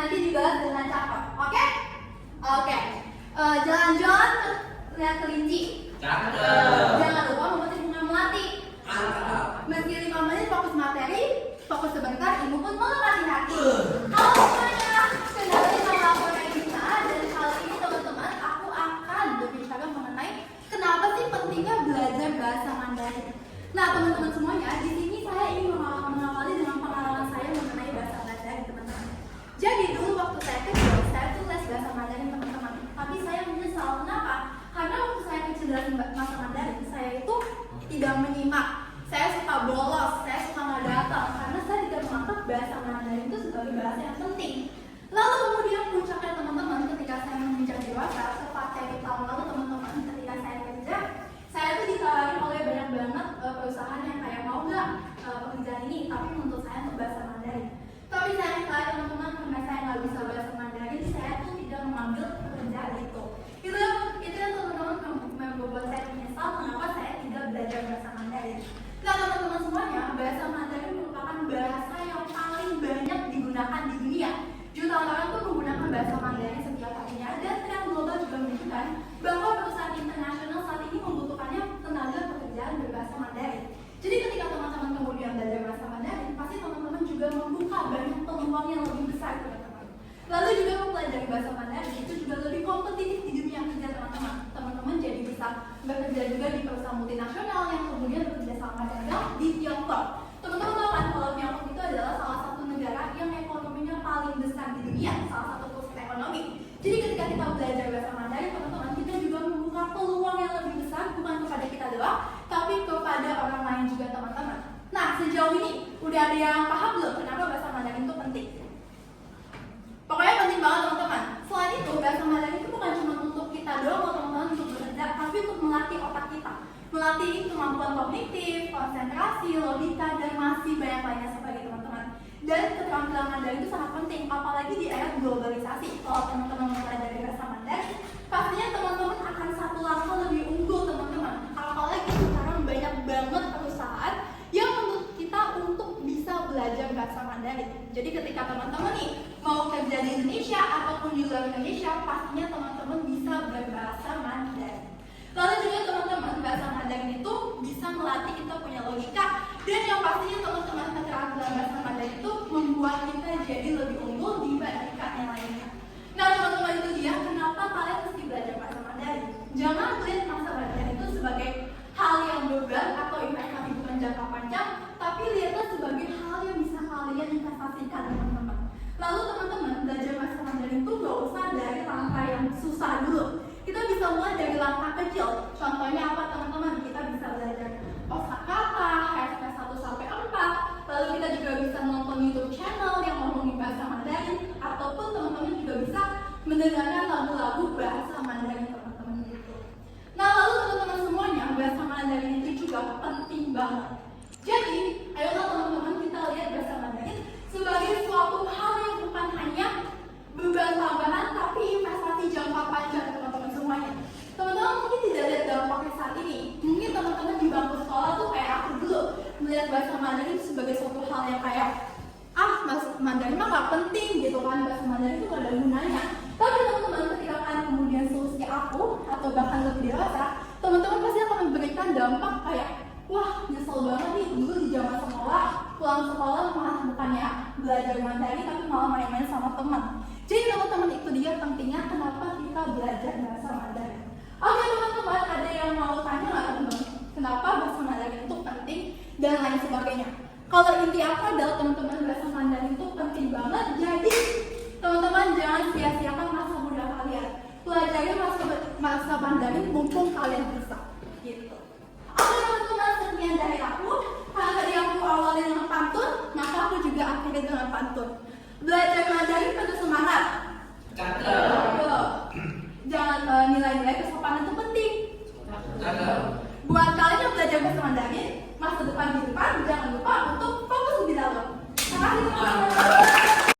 nanti dibalas dengan cakep. Oke? Oke. Jalan-jalan lihat kelinci. Cakep. Jangan lupa memetik bunga melati. Mantap. Meski 5 menit fokus materi, fokus sebentar, ilmu pun melengkapi hati. Halo semuanya, kembali sama aku Regina, dan kali ini teman-teman aku akan berbicara mengenai kenapa sih pentingnya belajar bahasa Mandarin. Nah teman-teman semuanya, di sini saya ingin mengawali dengan pengalaman saya mengenai bahasa Mandarin teman-teman. Jadi dulu waktu saya kecil, saya tuh les bahasa Mandarin teman-teman. Tapi saya menyesal, kenapa? Karena waktu saya kecil les bahasa Mandarin, saya itu tidak menyimak. Saya suka bolos, saya suka nggak datang karena saya tidak menganggap bahasa Mandarin itu sebagai bahasa yang penting. Lalu kemudian puncaknya teman-teman ketika saya menginjak dewasa, tepatnya di tahun lalu teman-teman, ketika saya kerja, saya tuh ditawarin oleh banyak banget perusahaan yang kayak mau nggak pekerjaan ini, tapi untuk saya untuk bahasa Mandarin. Tapi saya kira teman-teman karena saya nggak bisa bahasa Mandarin, saya tuh tidak mengambil pekerjaan itu. Itu yang teman-teman membuat saya menyesal kenapa saya tidak belajar bahasa Mandarin. Nah teman-teman semuanya, bahasa Mandarin merupakan bahasa yang paling banyak digunakan di dunia. Jutaan orang tuh menggunakan bahasa Mandarin setiap harinya, dan tren global juga menunjukkan bahwa perusahaan internasional saat ini membutuhkannya tenaga pekerjaan berbahasa Mandarin. Jadi ketika teman-teman kemudian belajar bahasa Mandarin, pasti teman-teman juga membuka banyak peluang yang lebih besar teman-teman. Lalu juga mempelajari bahasa Mandarin itu juga lebih kompetitif di dunia kerja teman-teman. Teman-teman jadi bisa bekerja juga di perusahaan multinasional yang kemudian bekerja sama dagang di Tiongkok. Teman-teman tahu kan kalau Tiongkok itu adalah salah satu negara yang ekonominya paling besar di dunia, salah satu pusat ekonomi. Jadi ketika kita belajar bahasa Mandarin teman-teman, kita juga membuka peluang yang lebih besar bukan kepada kita doang, tapi kepada orang lain juga teman-teman. Nah sejauh ini udah ada yang paham belum kenapa bahasa Mandarin itu penting? Pokoknya penting banget teman-teman. Selain itu, bahasa Mandarin itu bukan cuma untuk kita doang teman-teman untuk bekerja, tapi untuk melatih otak kita, melatih kemampuan kognitif, konsentrasi, logika, dan masih banyak lainnya sebagai teman-teman. Dan keterampilan Mandarin itu sangat penting, apalagi di era globalisasi. Kalau teman-teman mempelajari bahasa Mandarin, pastinya teman-teman akan satu langkah lebih unggul teman-teman. Apalagi sekarang banyak banget perusahaan yang menuntut kita untuk bisa belajar bahasa Mandarin. Jadi ketika teman-teman nih mau kerja di Indonesia ataupun di luar Indonesia, pastinya teman-teman bisa berbahasa Mandarin. Lalu juga teman-teman, bahasa Mandarin itu bisa melatih kita punya logika, dan yang pastinya teman-teman keterampilan bahasa Mandarin itu membuat kita jadi lebih unggul dibandingkan yang lainnya. Nah teman-teman, itu dia kenapa kalian mesti belajar bahasa Mandarin. Jangan melihat bahasa Mandarin itu sebagai hal yang beban atau investasi bukan jangka panjang, tapi lihatlah sebagai hal yang bisa kalian investasikan teman-teman. Lalu teman-teman, belajar bahasa Mandarin itu gak usah dari langkah yang susah dulu. Kita bisa mulai dari langkah kecil. Contohnya apa teman-teman? Kita bisa belajar kosakata, hashtag 1 sampai 4. Lalu kita juga bisa nonton YouTube channel yang ngomongin bahasa Mandarin, ataupun teman-teman juga bisa mendengarkan lagu-lagu bahasa Mandarin teman-teman gitu. Nah lalu teman-teman semuanya, bahasa Mandarin itu juga penting banget. Jadi, ayolah teman-teman kita lihat bahasa Mandarin sebagai suatu hal yang bukan hanya beban tambahan, tapi investasi jangka panjang teman-teman semuanya. Teman-teman mungkin tidak lihat dampaknya saat ini. Mungkin teman-teman di bangku sekolah tuh kayak aku dulu melihat bahasa Mandarin sebagai suatu hal yang kayak bahasa Mandarin mah gak penting gitu kan, bahasa Mandarin itu gak ada gunanya. Tapi teman-teman ketika kalian kemudian seusia aku atau bahkan lebih dewasa, teman-teman pasti akan memberikan dampak kayak wah nyesel banget nih dulu di zaman sekolah, pulang sekolah malah bukannya belajar Mandarin tapi malah main-main sama teman. Jadi teman-teman, itu dia pentingnya kenapa kita belajar bahasa Mandarin. Oke teman-teman, ada yang mau tanya nggak teman-teman? Kenapa bahasa Mandarin itu penting dan lain sebagainya? Kalau inti aku adalah teman-teman, bahasa Mandarin itu penting banget. Jadi teman-teman jangan sia-siakan masa muda kalian. Pelajari masa Mandarin mumpung kalian bisa. Gitu. Oke teman-teman, sekian dari aku. Karena tadi aku awali dengan pantun, maka aku juga akhiri dengan pantun. Belajar Mandarin penuh semangat. Cakep. Jangan nilai-nilai kesopanan itu penting. Cakep. Buat kalian yang belajar bahasa Mandarin, masa depan di depan jangan